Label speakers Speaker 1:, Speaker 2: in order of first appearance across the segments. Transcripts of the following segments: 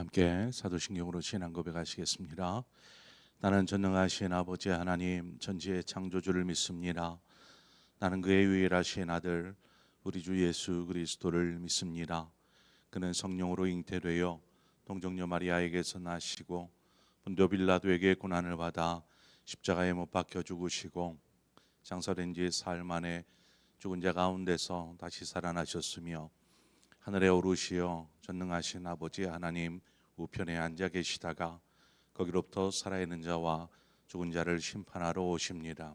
Speaker 1: 함께 사도신경으로 신앙 고백하시겠습니다. 나는 전능하신 아버지 하나님 전지의 창조주를 믿습니다. 나는 그의 유일하신 아들 우리 주 예수 그리스도를 믿습니다. 그는 성령으로 잉태되어 동정녀 마리아에게서 나시고 본토 빌라도에게 고난을 받아 십자가에 못 박혀 죽으시고 장사된 지 사흘 만에 죽은 자 가운데서 다시 살아나셨으며 하늘에 오르시어 전능하신 아버지 하나님 우편에 앉아 계시다가 거기로부터 살아있는 자와 죽은 자를 심판하러 오십니다.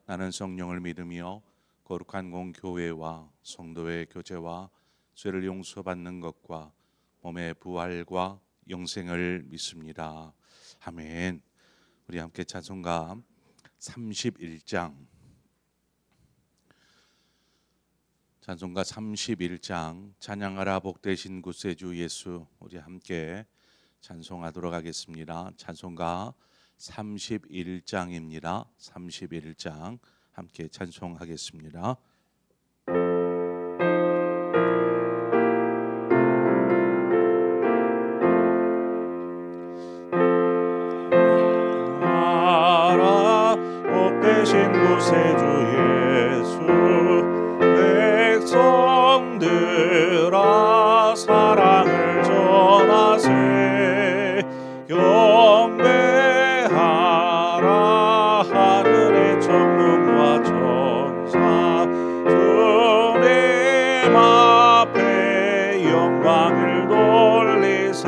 Speaker 1: 나는 성령을 믿으며 거룩한 공교회와 성도의 교제와 죄를 용서받는 것과 몸의 부활과 영생을 믿습니다. 아멘. 우리 함께 찬송가 31장 찬송가 31장 찬양하라 복되신 구세주 예수, 우리 함께 찬송하도록 하겠습니다. 찬송가 31장입니다. 31장 함께 찬송하겠습니다.
Speaker 2: 나라 복되신 구세주 예수, 백성들아 사랑을 전하세. 경배하라 하늘의 천군과 천사, 주님 앞에 영광을 돌리세.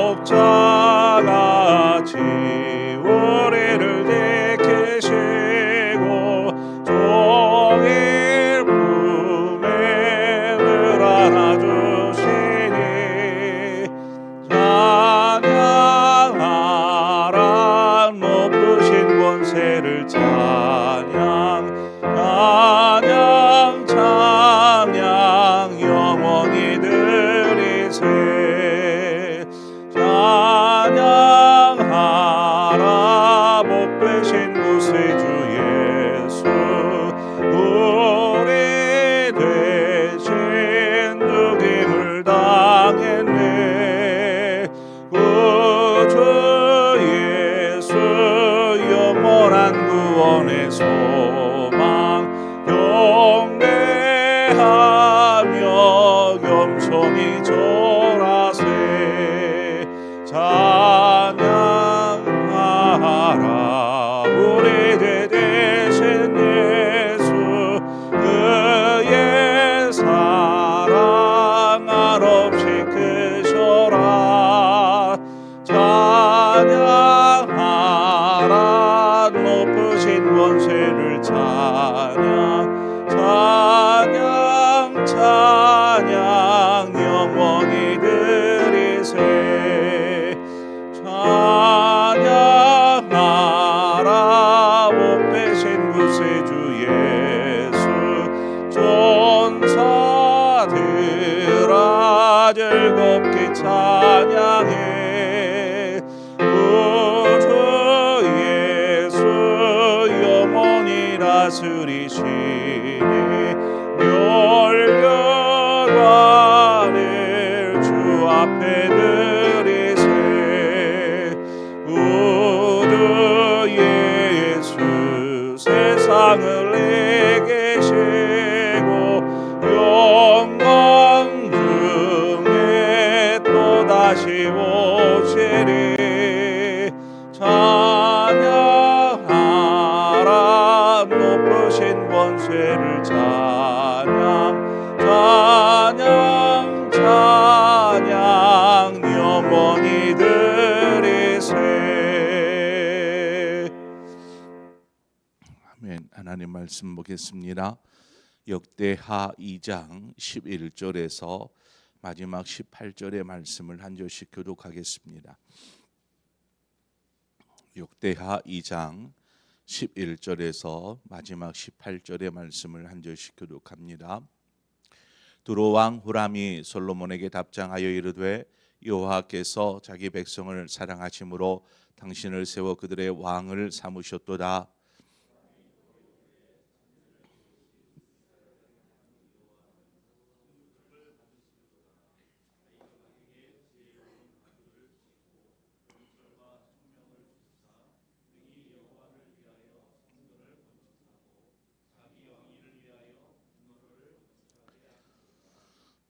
Speaker 2: 목자같이 우리를 지키시고 종일 품에 늘 안아주시니 찬양하라 높으신 권세를. 찬양 찬양 찬양 영원히 드리세. 찬양하라 복되신 구세주 예수, 우리 대신 죽임을 당했네. 구주 예수 영원한 구원의 소망, 경배하며 겸손히 절하세. 찬양하라 우리 죄 대신 예수, 그의 사랑 한없이 크셔라. 찬양하라 높으신 권세를. 찬양 찬양 찬양 영원히 드리세. 찬양하라 복되신 구세주 예수, 천사들아 즐겁게 찬양해. 구주 예수 영원히 다스리시니 멸관을 주 앞에 드리세. 구주 예수 세상을 이기시고 영광 중에 또다시 오시리. 찬양하라 높으신 권세를. 찬양 찬양 찬양 영원히 드리세.
Speaker 1: 아멘. 하나님 말씀 보겠습니다. 역대하 2장 11절에서 마지막 18절의 말씀을 한 절씩 교독하겠습니다. 역대하 2장 11절에서 마지막 18절의 말씀을 한 절씩 교독합니다. 두로 왕 후람이 솔로몬에게 답장하여 이르되 여호와께서 자기 백성을 사랑하심으로 당신을 세워 그들의 왕을 삼으셨도다.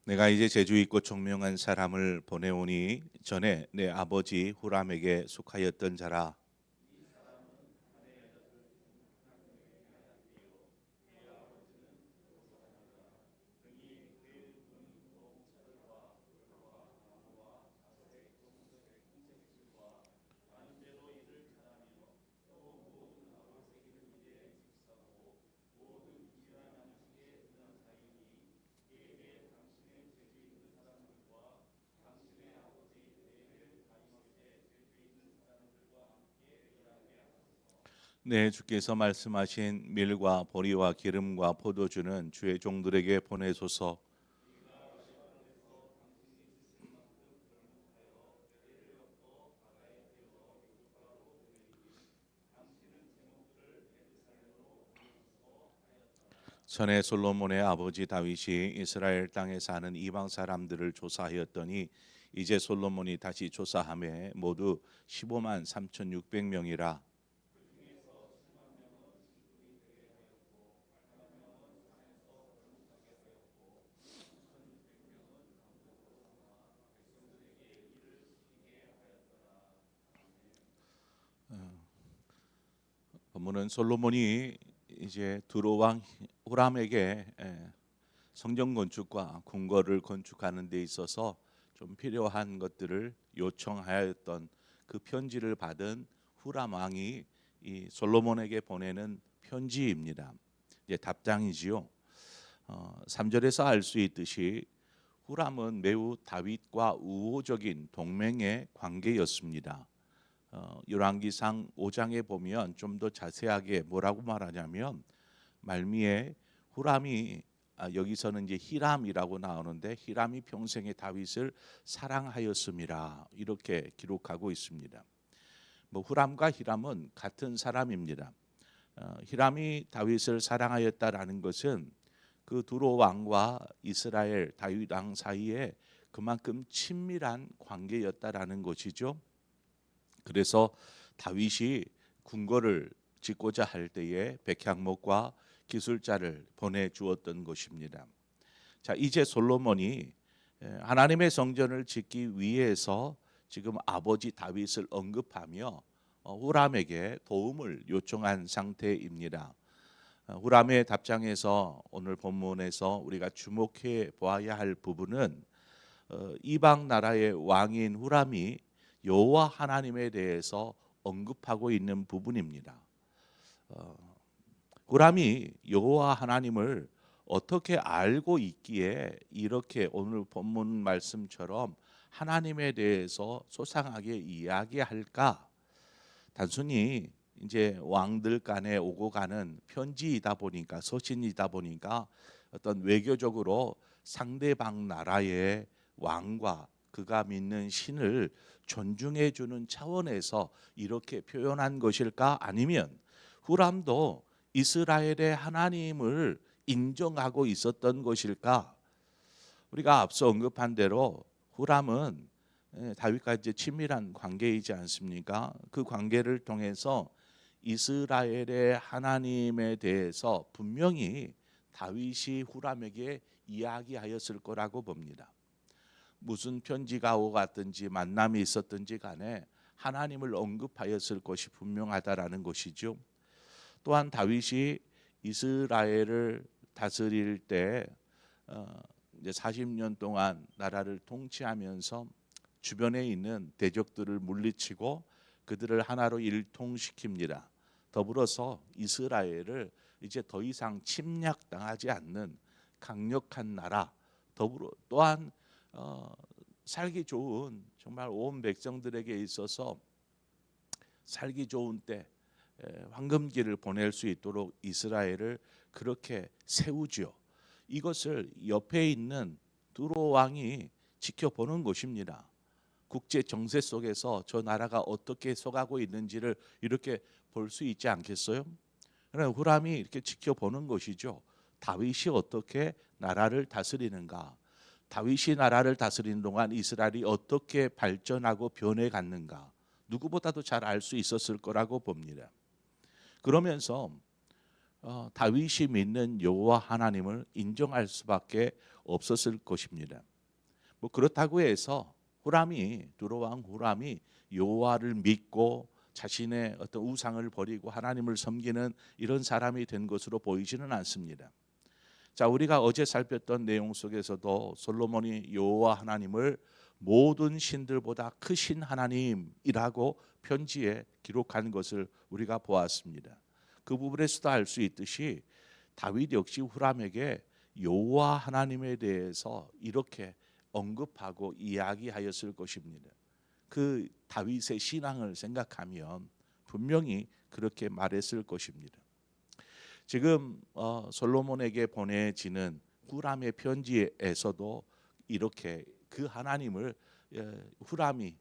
Speaker 1: 내가 이제 재주 있고 총명한 사람을 보내오니 전에 내 아버지 후람에게 속하였던 자라. 내 주께서 말씀하신 밀과 보리와 기름과 포도주는 주의 종들에게 보내소서. 전에 솔로몬의 아버지 다윗이 이스라엘 땅에 사는 이방 사람들을 조사하였더니 이제 솔로몬이 다시 조사함에 모두 15만 3,600명이라. 본문은 솔로몬이 이제 두로 왕 후람에게 성전 건축과 궁궐을 건축하는 데 있어서 좀 필요한 것들을 요청하였던 그 편지를 받은 후람 왕이 이 솔로몬에게 보내는 편지입니다. 이제 답장이지요. 3절에서 알 수 있듯이 후람은 매우 다윗과 우호적인 동맹의 관계였습니다. 열왕기상 5장에 보면 좀 더 자세하게 뭐라고 말하냐면 말미에 후람이 여기서는 이제 히람이라고 나오는데 히람이 평생에 다윗을 사랑하였음이라 이렇게 기록하고 있습니다. 뭐 후람과 히람은 같은 사람입니다. 히람이 다윗을 사랑하였다라는 것은 그 두로 왕과 이스라엘 다윗 왕 사이에 그만큼 친밀한 관계였다라는 것이죠. 그래서 다윗이 궁궐을 짓고자 할 때에 백향목과 기술자를 보내 주었던 것입니다. 자, 이제 솔로몬이 하나님의 성전을 짓기 위해서 지금 아버지 다윗을 언급하며 후람에게 도움을 요청한 상태입니다. 후람의 답장에서 오늘 본문에서 우리가 주목해 보아야 할 부분은 이방 나라의 왕인 후람이 여호와 하나님에 대해서 언급하고 있는 부분입니다. 후람이 여호와 하나님을 어떻게 알고 있기에 이렇게 오늘 본문 말씀처럼 하나님에 대해서 소상하게 이야기할까? 단순히 이제 왕들 간에 오고 가는 편지이다 보니까 서신이다 보니까 어떤 외교적으로 상대방 나라의 왕과 그가 믿는 신을 존중해 주는 차원에서 이렇게 표현한 것일까? 아니면 후람도 이스라엘의 하나님을 인정하고 있었던 것일까? 우리가 앞서 언급한 대로 후람은 다윗과 이제 친밀한 관계이지 않습니까? 그 관계를 통해서 이스라엘의 하나님에 대해서 분명히 다윗이 후람에게 이야기하였을 거라고 봅니다. 무슨 편지가 오고 갔든지 만남이 있었든지 간에 하나님을 언급하였을 것이 분명하다라는 것이죠. 또한 다윗이 이스라엘을 다스릴 때 이제 40년 동안 나라를 통치하면서 주변에 있는 대적들을 물리치고 그들을 하나로 일통시킵니다. 더불어서 이스라엘을 이제 더 이상 침략당하지 않는 강력한 나라, 더불어 또한 살기 좋은 정말 온 백성들에게 있어서 살기 좋은 때 황금기를 보낼 수 있도록 이스라엘을 그렇게 세우지요. 이것을 옆에 있는 두로 왕이 지켜보는 것입니다. 국제 정세 속에서 저 나라가 어떻게 속하고 있는지를 이렇게 볼 수 있지 않겠어요? 그러나 후람이 이렇게 지켜보는 것이죠. 다윗이 어떻게 나라를 다스리는가? 다윗이 나라를 다스리는 동안 이스라엘이 어떻게 발전하고 변해갔는가? 누구보다도 잘 알 수 있었을 거라고 봅니다. 그러면서 다윗이 믿는 여호와 하나님을 인정할 수밖에 없었을 것입니다. 뭐 그렇다고 해서 두로왕 후람이 여호와를 믿고 자신의 어떤 우상을 버리고 하나님을 섬기는 이런 사람이 된 것으로 보이지는 않습니다. 자, 우리가 어제 살폈던 내용 속에서도 솔로몬이 여호와 하나님을 모든 신들보다 크신 하나님이라고 편지에 기록한 것을 우리가 보았습니다. 그 부분에서도 알 수 있듯이 다윗 역시 후람에게 여호와 하나님에 대해서 이렇게 언급하고 이야기하였을 것입니다. 그 다윗의 신앙을 생각하면 분명히 그렇게 말했을 것입니다. 지금 솔로몬에게 보내지는 후람의 편지에서도 이렇게 그 하나님을 후람이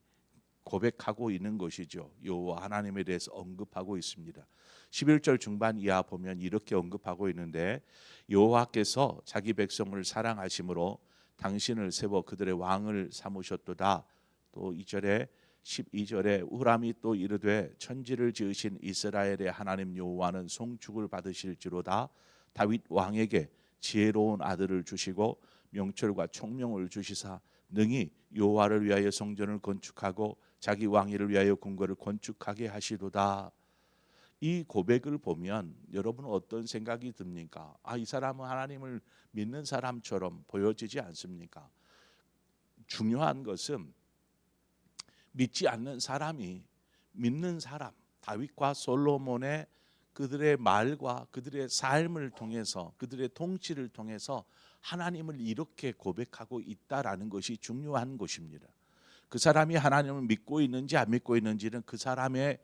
Speaker 1: 고백하고 있는 것이죠. 여호와 하나님에 대해서 언급하고 있습니다. 11절 중반 이하 보면 이렇게 언급하고 있는데, 여호와께서 자기 백성을 사랑하심으로 당신을 세워 그들의 왕을 삼으셨도다. 또 2절에 12절에 후람이 또 이르되 천지를 지으신 이스라엘의 하나님 여호와는 송축을 받으실지로다. 다윗 왕에게 지혜로운 아들을 주시고 명철과 총명을 주시사 능히 여호와를 위하여 성전을 건축하고 자기 왕위를 위하여 궁궐을 건축하게 하시도다. 이 고백을 보면 여러분은 어떤 생각이 듭니까? 이 사람은 하나님을 믿는 사람처럼 보여지지 않습니까? 중요한 것은 믿지 않는 사람이 믿는 사람, 다윗과 솔로몬의 그들의 말과 그들의 삶을 통해서, 그들의 통치를 통해서 하나님을 이렇게 고백하고 있다라는 것이 중요한 것입니다. 그 사람이 하나님을 믿고 있는지 안 믿고 있는지는 그 사람의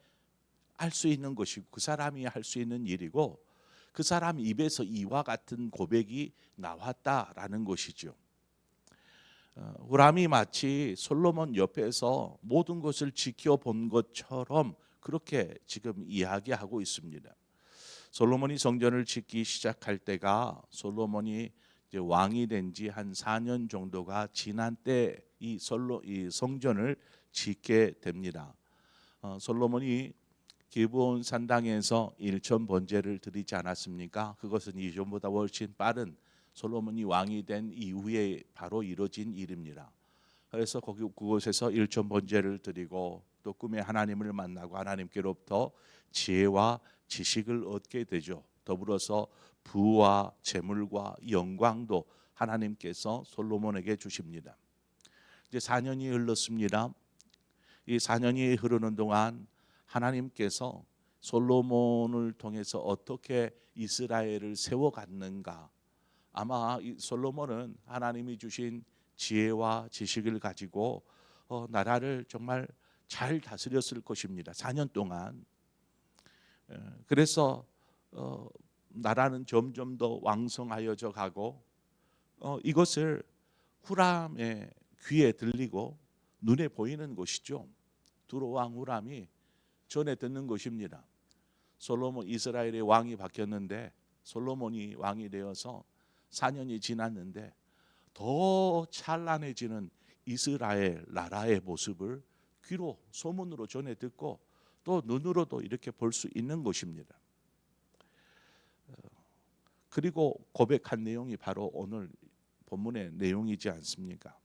Speaker 1: 할 수 있는 것이고, 그 사람이 할 수 있는 일이고, 그 사람 입에서 이와 같은 고백이 나왔다라는 것이죠. 후람이 마치 솔로몬 옆에서 모든 것을 지켜본 것처럼 그렇게 지금 이야기하고 있습니다. 솔로몬이 성전을 짓기 시작할 때가 솔로몬이 이제 왕이 된 지 한 4년 정도가 지난 때 이 성전을 짓게 됩니다. 솔로몬이 기브온 산당에서 일천 번제를 드리지 않았습니까? 그것은 이전보다 훨씬 빠른 솔로몬이 왕이 된 이후에 바로 이루어진 일입니다. 그래서 그곳에서 일천 번제를 드리고 또 꿈에 하나님을 만나고 하나님께로부터 지혜와 지식을 얻게 되죠. 더불어서 부와 재물과 영광도 하나님께서 솔로몬에게 주십니다. 이제 4년이 흘렀습니다. 이 4년이 흐르는 동안 하나님께서 솔로몬을 통해서 어떻게 이스라엘을 세워갔는가. 아마 이 솔로몬은 하나님이 주신 지혜와 지식을 가지고 나라를 정말 잘 다스렸을 것입니다. 4년 동안. 그래서 나라는 점점 더 왕성하여져 가고 이것을 후람의 귀에 들리고 눈에 보이는 것이죠. 두로왕 후람이 전에 듣는 것입니다. 솔로몬 이스라엘의 왕이 바뀌었는데 솔로몬이 왕이 되어서 4년이 지났는데 더 찬란해지는 이스라엘 나라의 모습을 귀로 소문으로 전해 듣고 또 눈으로도 이렇게 볼 수 있는 것입니다. 그리고 고백한 내용이 바로 오늘 본문의 내용이지 않습니까?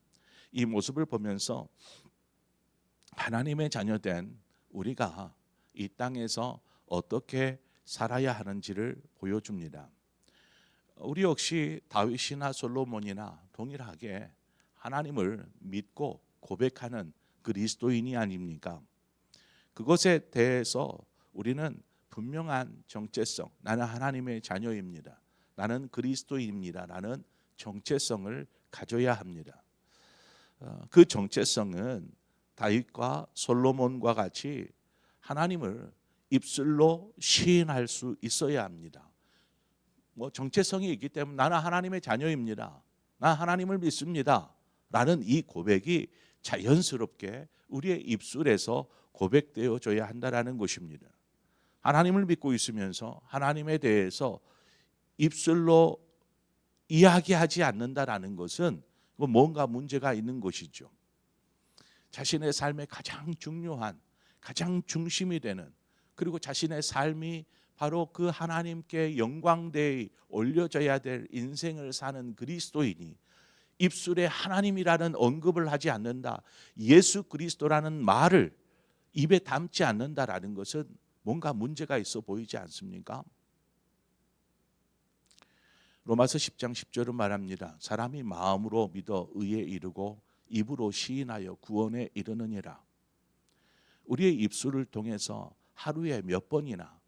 Speaker 1: 이 모습을 보면서 하나님의 자녀된 우리가 이 땅에서 어떻게 살아야 하는지를 보여줍니다. 우리 역시 다윗이나 솔로몬이나 동일하게 하나님을 믿고 고백하는 그리스도인이 아닙니까? 그것에 대해서 우리는 분명한 정체성, 나는 하나님의 자녀입니다, 나는 그리스도인입니다 라는 정체성을 가져야 합니다. 그 정체성은 다윗과 솔로몬과 같이 하나님을 입술로 시인할 수 있어야 합니다. 정체성이 있기 때문에 나는 하나님의 자녀입니다, 나 하나님을 믿습니다 라는 이 고백이 자연스럽게 우리의 입술에서 고백되어져야 한다는 것입니다. 하나님을 믿고 있으면서 하나님에 대해서 입술로 이야기하지 않는다라는 것은 뭔가 문제가 있는 것이죠. 자신의 삶의 가장 중요한, 가장 중심이 되는, 그리고 자신의 삶이 바로 그 하나님께 영광되이 올려져야 될 인생을 사는 그리스도인이 입술에 하나님이라는 언급을 하지 않는다, 예수 그리스도라는 말을 입에 담지 않는다라는 것은 뭔가 문제가 있어 보이지 않습니까? 로마서 10장 10절은 말합니다. 사람이 마음으로 믿어 의에 이르고 입으로 시인하여 구원에 이르느니라. 우리의 입술을 통해서 하루에 몇 번이나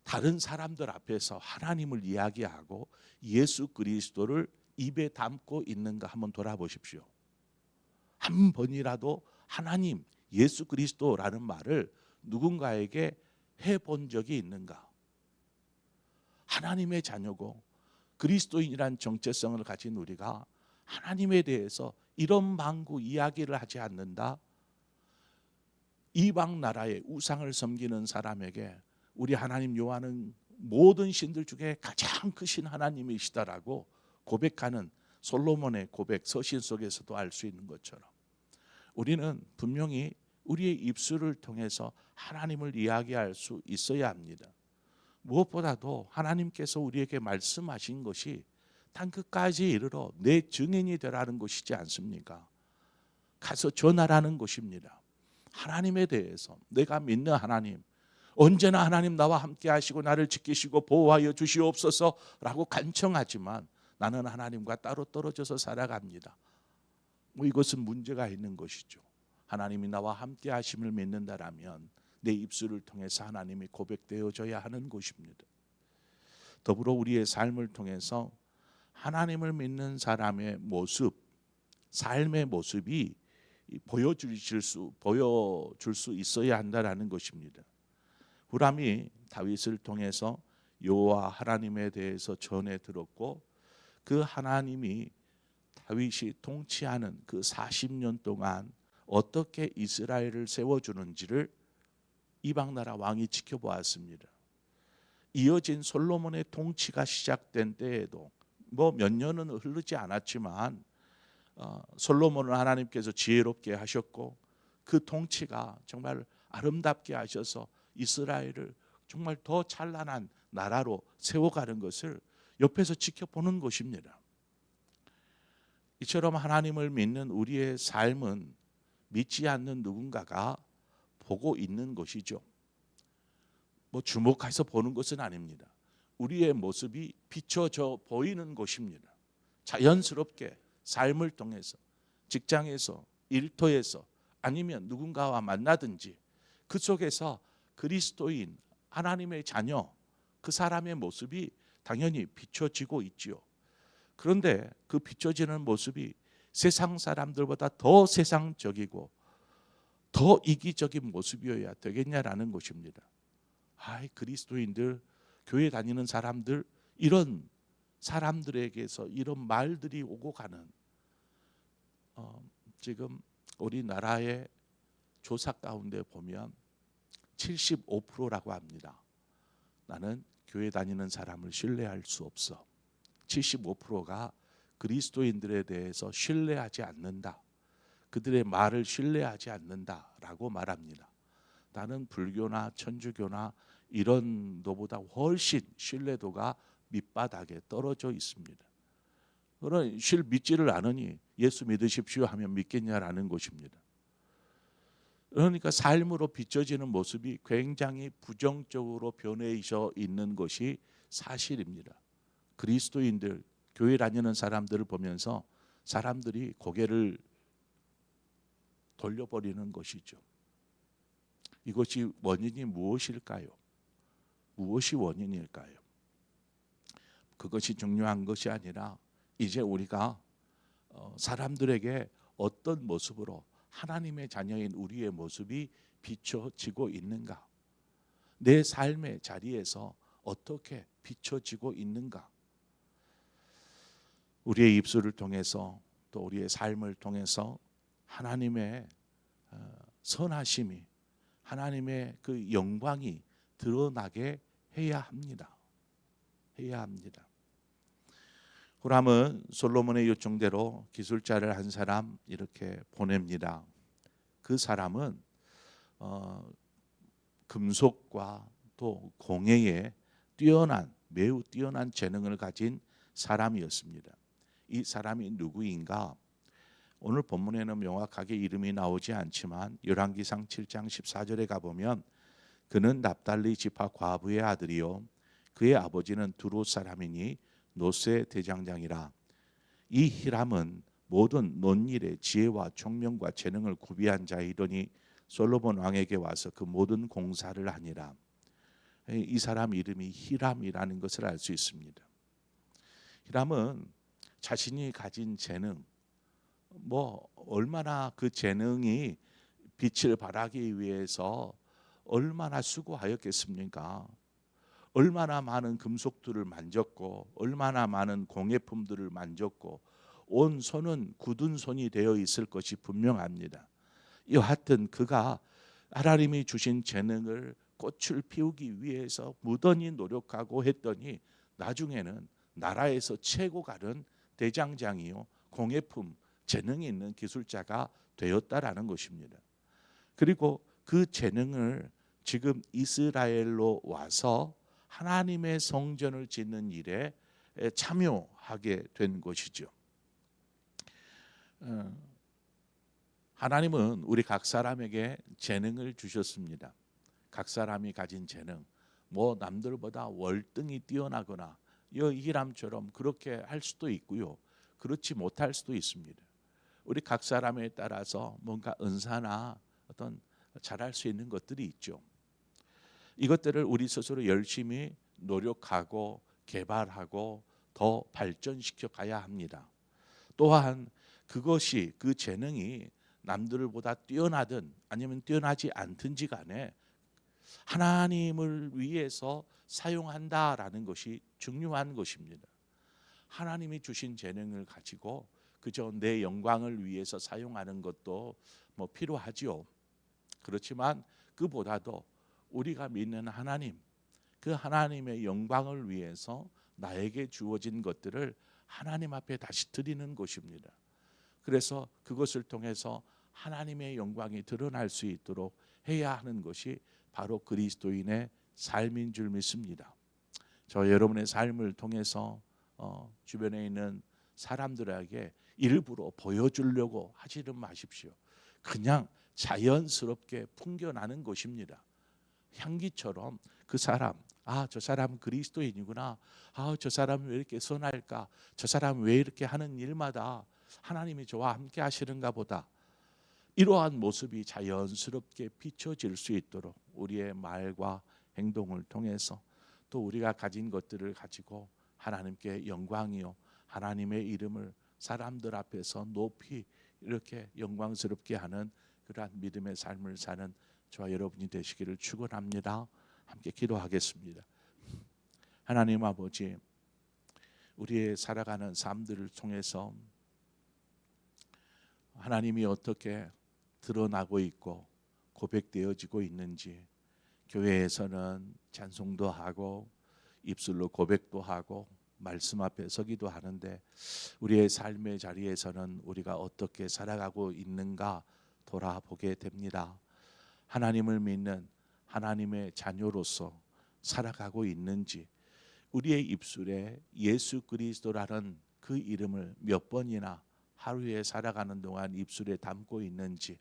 Speaker 1: 다른 사람들 앞에서 하나님을 이야기하고 예수 그리스도를 입에 담고 있는가 한번 돌아보십시오. 한 번이라도 하나님, 예수 그리스도라는 말을 누군가에게 해본 적이 있는가? 하나님의 자녀고 그리스도인이란 정체성을 가진 우리가 하나님에 대해서 이런 방구 이야기를 하지 않는다? 이방 나라의 우상을 섬기는 사람에게 우리 하나님 여호와는 모든 신들 중에 가장 크신 하나님이시다라고 고백하는 솔로몬의 고백 서신 속에서도 알 수 있는 것처럼, 우리는 분명히 우리의 입술을 통해서 하나님을 이야기할 수 있어야 합니다. 무엇보다도 하나님께서 우리에게 말씀하신 것이 땅끝까지 이르러 내 증인이 되라는 것이지 않습니까? 가서 전하라는 것입니다. 하나님에 대해서, 내가 믿는 하나님, 언제나 하나님 나와 함께 하시고 나를 지키시고 보호하여 주시옵소서라고 간청하지만 나는 하나님과 따로 떨어져서 살아갑니다. 이것은 문제가 있는 것이죠. 하나님이 나와 함께 하심을 믿는다라면 내 입술을 통해서 하나님이 고백되어져야 하는 것입니다. 더불어 우리의 삶을 통해서 하나님을 믿는 사람의 모습, 삶의 모습이 보여줄 수 있어야 한다라는 것입니다. 후람이 다윗을 통해서 여호와 하나님에 대해서 전해 들었고, 그 하나님이 다윗이 통치하는 그 40년 동안 어떻게 이스라엘을 세워주는지를 이방 나라 왕이 지켜보았습니다. 이어진 솔로몬의 통치가 시작된 때에도 몇 년은 흐르지 않았지만 솔로몬을 하나님께서 지혜롭게 하셨고 그 통치가 정말 아름답게 하셔서 이스라엘을 정말 더 찬란한 나라로 세워가는 것을 옆에서 지켜보는 것입니다. 이처럼 하나님을 믿는 우리의 삶은 믿지 않는 누군가가 보고 있는 것이죠. 주목해서 보는 것은 아닙니다. 우리의 모습이 비춰져 보이는 것입니다. 자연스럽게 삶을 통해서, 직장에서, 일터에서, 아니면 누군가와 만나든지 그 속에서 그리스도인, 하나님의 자녀, 그 사람의 모습이 당연히 비춰지고 있지요. 그런데 그 비춰지는 모습이 세상 사람들보다 더 세상적이고 더 이기적인 모습이어야 되겠냐라는 것입니다. 그리스도인들, 교회 다니는 사람들, 이런 사람들에게서 이런 말들이 오고 가는, 지금 우리나라의 조사 가운데 보면 75%라고 합니다. 나는 교회 다니는 사람을 신뢰할 수 없어. 75%가 그리스도인들에 대해서 신뢰하지 않는다. 그들의 말을 신뢰하지 않는다라고 말합니다. 나는 불교나 천주교나 이런 노보다 훨씬 신뢰도가 밑바닥에 떨어져 있습니다. 그런 믿지를 않으니 예수 믿으십시오 하면 믿겠냐라는 것입니다. 그러니까 삶으로 비춰지는 모습이 굉장히 부정적으로 변해져 있는 것이 사실입니다. 그리스도인들, 교회 다니는 사람들을 보면서 사람들이 고개를 돌려버리는 것이죠. 이것이 원인이 무엇일까요? 무엇이 원인일까요? 그것이 중요한 것이 아니라 이제 우리가 사람들에게 어떤 모습으로 하나님의 자녀인 우리의 모습이 비춰지고 있는가? 내 삶의 자리에서 어떻게 비춰지고 있는가? 우리의 입술을 통해서 또 우리의 삶을 통해서 하나님의 선하심이, 하나님의 그 영광이 드러나게 해야 합니다. 후람은 솔로몬의 요청대로 기술자를 한 사람 이렇게 보냅니다. 그 사람은 금속과 또 공예에 매우 뛰어난 재능을 가진 사람이었습니다. 이 사람이 누구인가? 오늘 본문에는 명확하게 이름이 나오지 않지만 열왕기상 7장 14절에 가보면 그는 납달리 지파 과부의 아들이요 그의 아버지는 두롯 사람이니 노스의 대장장이라. 이 히람은 모든 논일의 지혜와 총명과 재능을 구비한 자이더니 솔로몬 왕에게 와서 그 모든 공사를 하니라. 이 사람 이름이 히람이라는 것을 알 수 있습니다. 히람은 자신이 가진 재능, 얼마나 그 재능이 빛을 발하기 위해서 얼마나 수고하였겠습니까? 얼마나 많은 금속들을 만졌고 얼마나 많은 공예품들을 만졌고 온 손은 굳은 손이 되어 있을 것이 분명합니다. 여하튼 그가 하나님이 주신 재능을 꽃을 피우기 위해서 무던히 노력하고 했더니 나중에는 나라에서 최고 가는 대장장이요 공예품 재능이 있는 기술자가 되었다라는 것입니다. 그리고 그 재능을 지금 이스라엘로 와서 하나님의 성전을 짓는 일에 참여하게 된 것이죠. 하나님은 우리 각 사람에게 재능을 주셨습니다. 각 사람이 가진 재능, 남들보다 월등히 뛰어나거나 히람처럼 그렇게 할 수도 있고요, 그렇지 못할 수도 있습니다. 우리 각 사람에 따라서 뭔가 은사나 어떤 잘할 수 있는 것들이 있죠. 이것들을 우리 스스로 열심히 노력하고 개발하고 더 발전시켜 가야 합니다. 또한 그 재능이 남들보다 뛰어나든 아니면 뛰어나지 않든지 간에 하나님을 위해서 사용한다라는 것이 중요한 것입니다. 하나님이 주신 재능을 가지고 그저 내 영광을 위해서 사용하는 것도 필요하지요. 그렇지만 그보다도 우리가 믿는 하나님, 그 하나님의 영광을 위해서 나에게 주어진 것들을 하나님 앞에 다시 드리는 것입니다. 그래서 그것을 통해서 하나님의 영광이 드러날 수 있도록 해야 하는 것이 바로 그리스도인의 삶인 줄 믿습니다. 저 여러분의 삶을 통해서 주변에 있는 사람들에게 일부러 보여주려고 하지는 마십시오. 그냥 자연스럽게 풍겨나는 것입니다. 향기처럼 그 사람, 저 사람은 그리스도인이구나. 저 사람은 왜 이렇게 선할까? 저 사람은 왜 이렇게 하는 일마다 하나님이 저와 함께 하시는가 보다. 이러한 모습이 자연스럽게 비춰질 수 있도록 우리의 말과 행동을 통해서 또 우리가 가진 것들을 가지고 하나님께 영광이요 하나님의 이름을 사람들 앞에서 높이 이렇게 영광스럽게 하는 그러한 믿음의 삶을 사는 저와 여러분이 되시기를 축원합니다. 함께 기도하겠습니다. 하나님 아버지, 우리의 살아가는 삶들을 통해서 하나님이 어떻게 드러나고 있고 고백되어지고 있는지, 교회에서는 찬송도 하고 입술로 고백도 하고 말씀 앞에 서기도 하는데 우리의 삶의 자리에서는 우리가 어떻게 살아가고 있는가 돌아보게 됩니다. 하나님을 믿는 하나님의 자녀로서 살아가고 있는지, 우리의 입술에 예수 그리스도라는 그 이름을 몇 번이나 하루에 살아가는 동안 입술에 담고 있는지,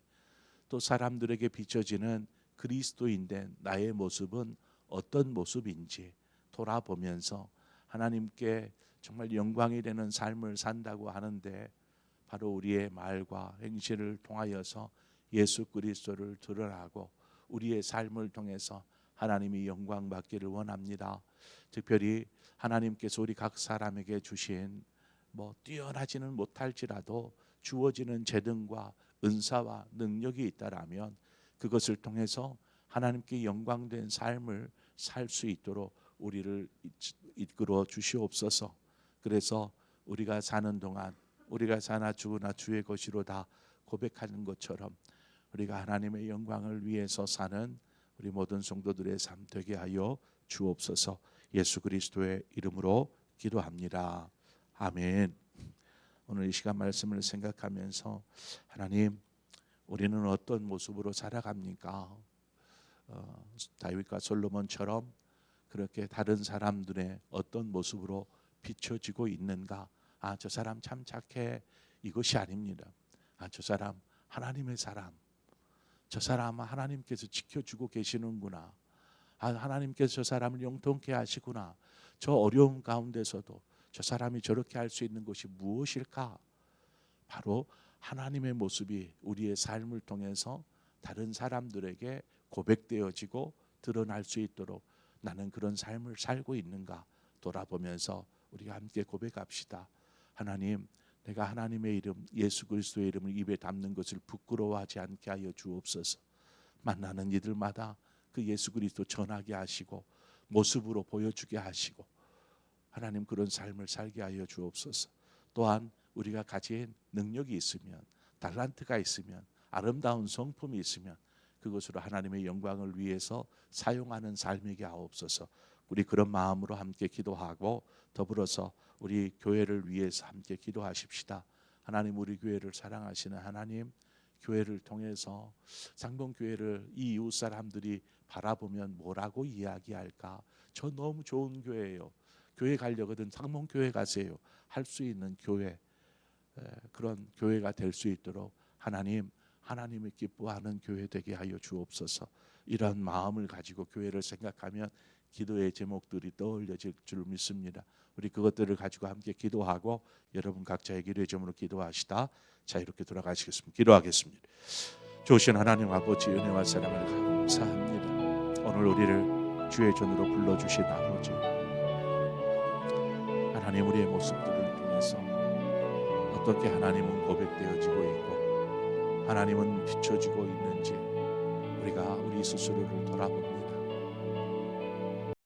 Speaker 1: 또 사람들에게 비춰지는 그리스도인된 나의 모습은 어떤 모습인지 돌아보면서 하나님께 정말 영광이 되는 삶을 산다고 하는데 바로 우리의 말과 행실을 통하여서 예수 그리스도를 드러나고 우리의 삶을 통해서 하나님이 영광 받기를 원합니다. 특별히 하나님께서 우리 각 사람에게 주신 뛰어나지는 못할지라도 주어지는 재능과 은사와 능력이 있다라면 그것을 통해서 하나님께 영광된 삶을 살 수 있도록 우리를 이끌어 주시옵소서. 그래서 우리가 사는 동안 우리가 사나 죽으나 주의 것이로다 고백하는 것처럼 우리가 하나님의 영광을 위해서 사는 우리 모든 성도들의 삶 되게 하여 주옵소서. 예수 그리스도의 이름으로 기도합니다. 아멘. 오늘 이 시간 말씀을 생각하면서 하나님, 우리는 어떤 모습으로 살아갑니까? 다윗과 솔로몬처럼 그렇게 다른 사람들의 어떤 모습으로 비춰지고 있는가? 아, 저 사람 참 착해. 이것이 아닙니다. 아, 저 사람 하나님의 사람. 저 사람 하나님께서 지켜주고 계시는구나. 아, 하나님께서 저 사람을 영통케 하시구나. 저 어려움 가운데서도 저 사람이 저렇게 할 수 있는 것이 무엇일까? 바로 하나님의 모습이 우리의 삶을 통해서 다른 사람들에게 고백되어지고 드러날 수 있도록 나는 그런 삶을 살고 있는가 돌아보면서 우리가 함께 고백합시다. 하나님, 내가 하나님의 이름 예수 그리스도의 이름을 입에 담는 것을 부끄러워하지 않게 하여 주옵소서. 만나는 이들마다 그 예수 그리스도 전하게 하시고 모습으로 보여주게 하시고 하나님 그런 삶을 살게 하여 주옵소서. 또한 우리가 가진 능력이 있으면 달란트가 있으면 아름다운 성품이 있으면 그것으로 하나님의 영광을 위해서 사용하는 삶이게 하옵소서. 우리 그런 마음으로 함께 기도하고 더불어서 우리 교회를 위해서 함께 기도하십시다. 하나님, 우리 교회를 사랑하시는 하나님, 교회를 통해서 상봉교회를 이 이웃 사람들이 바라보면 뭐라고 이야기할까? 저 너무 좋은 교회예요. 교회 가려거든 상봉교회 가세요. 할 수 있는 교회, 그런 교회가 될 수 있도록 하나님이 기뻐하는 교회 되게 하여 주옵소서. 이런 마음을 가지고 교회를 생각하면 기도의 제목들이 떠올려질 줄 믿습니다. 우리 그것들을 가지고 함께 기도하고 여러분 각자의 기도의 제목으로 기도하시다 자 이렇게 돌아가시겠습니다. 기도하겠습니다. 좋으신 하나님 아버지, 은혜와 사랑을 감사합니다. 오늘 우리를 주의 전으로 불러주신 아버지, 하나님, 우리의 모습들을 통해서 어떻게 하나님은 고백되어지고 있고 하나님은 비춰지고 있는지 우리가 우리 스스로를 돌아봅니다.